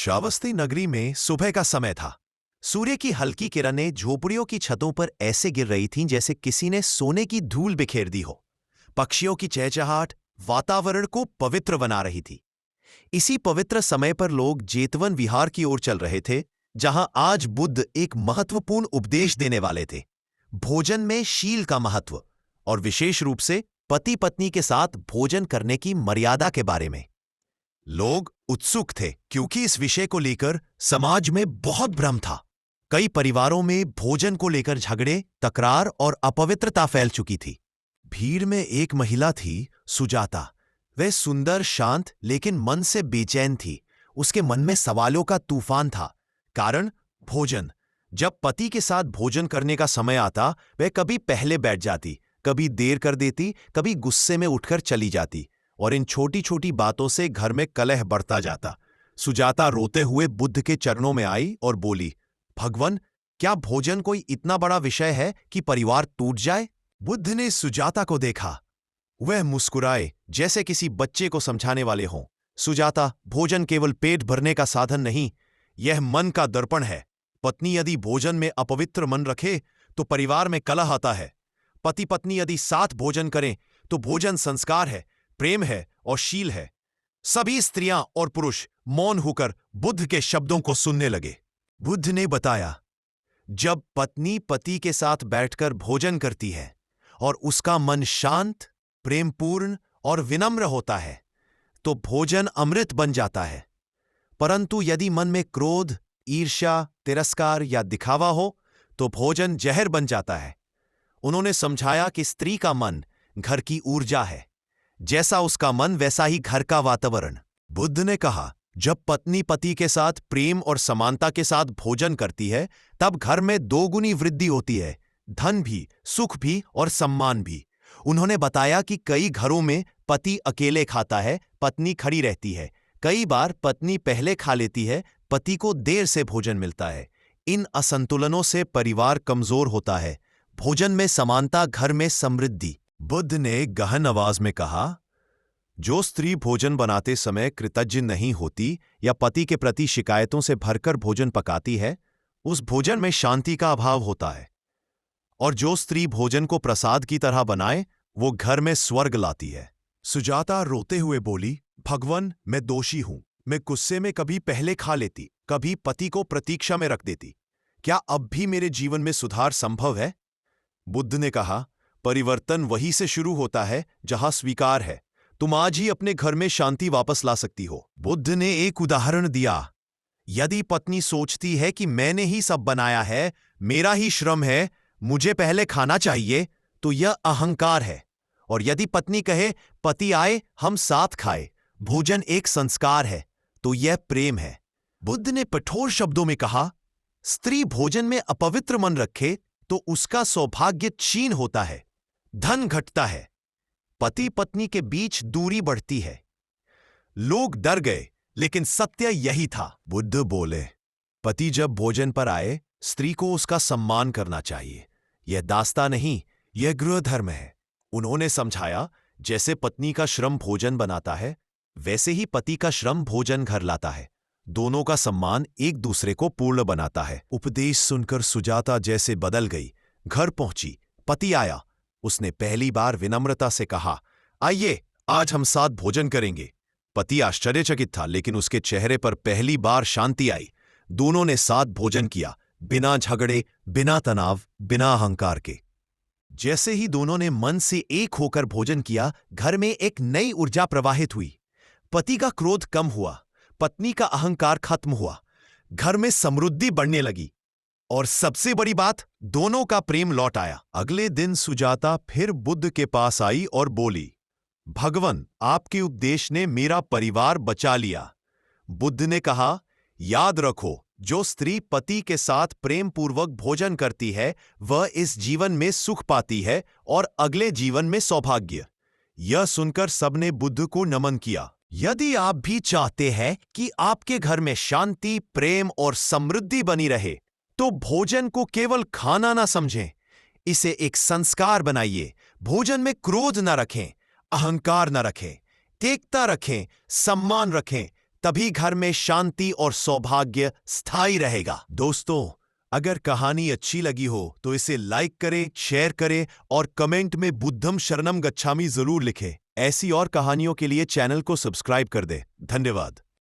श्रावस्ती नगरी में सुबह का समय था। सूर्य की हल्की किरणें झोपड़ियों की छतों पर ऐसे गिर रही थीं जैसे किसी ने सोने की धूल बिखेर दी हो। पक्षियों की चहचहाट वातावरण को पवित्र बना रही थी। इसी पवित्र समय पर लोग जेतवन विहार की ओर चल रहे थे, जहां आज बुद्ध एक महत्वपूर्ण उपदेश देने वाले थे। भोजन में शील का महत्व और विशेष रूप से पति पत्नी के साथ भोजन करने की मर्यादा के बारे में। लोग उत्सुक थे क्योंकि इस विषय को लेकर समाज में बहुत भ्रम था। कई परिवारों में भोजन को लेकर झगड़े, तकरार और अपवित्रता फैल चुकी थी। भीड़ में एक महिला थी, सुजाता। वह सुंदर, शांत लेकिन मन से बेचैन थी। उसके मन में सवालों का तूफान था। कारण भोजन। जब पति के साथ भोजन करने का समय आता, वह कभी पहले बैठ जाती, कभी देर कर देती, कभी गुस्से में उठकर चली जाती और इन छोटी छोटी बातों से घर में कलह बढ़ता जाता। सुजाता रोते हुए बुद्ध के चरणों में आई और बोली, भगवान, क्या भोजन कोई इतना बड़ा विषय है कि परिवार टूट जाए? बुद्ध ने सुजाता को देखा। वह मुस्कुराए जैसे किसी बच्चे को समझाने वाले हों। सुजाता, भोजन केवल पेट भरने का साधन नहीं, यह मन का दर्पण है। पत्नी यदि भोजन में अपवित्र मन रखे तो परिवार में कलह आता है। पति पत्नी यदि साथ भोजन करें तो भोजन संस्कार है, प्रेम है और शील है। सभी स्त्रियां और पुरुष मौन होकर बुद्ध के शब्दों को सुनने लगे। बुद्ध ने बताया, जब पत्नी पति के साथ बैठकर भोजन करती है और उसका मन शांत, प्रेमपूर्ण और विनम्र होता है तो भोजन अमृत बन जाता है। परंतु यदि मन में क्रोध, ईर्ष्या, तिरस्कार या दिखावा हो तो भोजन जहर बन जाता है। उन्होंने समझाया कि स्त्री का मन घर की ऊर्जा है। जैसा उसका मन वैसा ही घर का वातावरण। बुद्ध ने कहा, जब पत्नी पति के साथ प्रेम और समानता के साथ भोजन करती है तब घर में दोगुनी वृद्धि होती है, धन भी, सुख भी और सम्मान भी। उन्होंने बताया कि कई घरों में पति अकेले खाता है, पत्नी खड़ी रहती है। कई बार पत्नी पहले खा लेती है, पति को देर से भोजन मिलता है। इन असंतुलनों से परिवार कमजोर होता है। भोजन में समानता, घर में समृद्धि। बुद्ध ने गहन आवाज में कहा, जो स्त्री भोजन बनाते समय कृतज्ञ नहीं होती या पति के प्रति शिकायतों से भरकर भोजन पकाती है, उस भोजन में शांति का अभाव होता है। और जो स्त्री भोजन को प्रसाद की तरह बनाए, वो घर में स्वर्ग लाती है। सुजाता रोते हुए बोली, भगवान, मैं दोषी हूं। मैं गुस्से में कभी पहले खा लेती, कभी पति को प्रतीक्षा में रख देती। क्या अब भी मेरे जीवन में सुधार संभव है? बुद्ध ने कहा, परिवर्तन वहीं से शुरू होता है जहां स्वीकार है। तुम आज ही अपने घर में शांति वापस ला सकती हो। बुद्ध ने एक उदाहरण दिया। यदि पत्नी सोचती है कि मैंने ही सब बनाया है, मेरा ही श्रम है, मुझे पहले खाना चाहिए, तो यह अहंकार है। और यदि पत्नी कहे, पति आए, हम साथ खाए, भोजन एक संस्कार है, तो यह प्रेम है। बुद्ध ने कठोर शब्दों में कहा, स्त्री भोजन में अपवित्र मन रखे तो उसका सौभाग्य क्षीण होता है, धन घटता है, पति पत्नी के बीच दूरी बढ़ती है। लोग डर गए, लेकिन सत्य यही था। बुद्ध बोले, पति जब भोजन पर आए, स्त्री को उसका सम्मान करना चाहिए। यह दास्ता नहीं, यह गृह धर्म है। उन्होंने समझाया, जैसे पत्नी का श्रम भोजन बनाता है, वैसे ही पति का श्रम भोजन घर लाता है। दोनों का सम्मान एक दूसरे को पूर्ण बनाता है। उपदेश सुनकर सुजाता जैसे बदल गई। घर पहुंची, पति आया। उसने पहली बार विनम्रता से कहा, आइए, आज हम साथ भोजन करेंगे। पति आश्चर्यचकित था, लेकिन उसके चेहरे पर पहली बार शांति आई। दोनों ने साथ भोजन किया, बिना झगड़े, बिना तनाव, बिना अहंकार के। जैसे ही दोनों ने मन से एक होकर भोजन किया, घर में एक नई ऊर्जा प्रवाहित हुई। पति का क्रोध कम हुआ, पत्नी का अहंकार खत्म हुआ, घर में समृद्धि बढ़ने लगी और सबसे बड़ी बात, दोनों का प्रेम लौट आया। अगले दिन सुजाता फिर बुद्ध के पास आई और बोली, भगवान, आपके उपदेश ने मेरा परिवार बचा लिया। बुद्ध ने कहा, याद रखो, जो स्त्री पति के साथ प्रेम पूर्वक भोजन करती है, वह इस जीवन में सुख पाती है और अगले जीवन में सौभाग्य। यह सुनकर सबने बुद्ध को नमन किया। यदि आप भी चाहते हैं कि आपके घर में शांति, प्रेम और समृद्धि बनी रहे, तो भोजन को केवल खाना ना समझें, इसे एक संस्कार बनाइए। भोजन में क्रोध न रखें, अहंकार न रखें, एकता रखें, सम्मान रखें, तभी घर में शांति और सौभाग्य स्थायी रहेगा। दोस्तों, अगर कहानी अच्छी लगी हो तो इसे लाइक करें, शेयर करें और कमेंट में बुद्धं शरणं गच्छामि जरूर लिखें। ऐसी और कहानियों के लिए चैनल को सब्सक्राइब कर दें। धन्यवाद।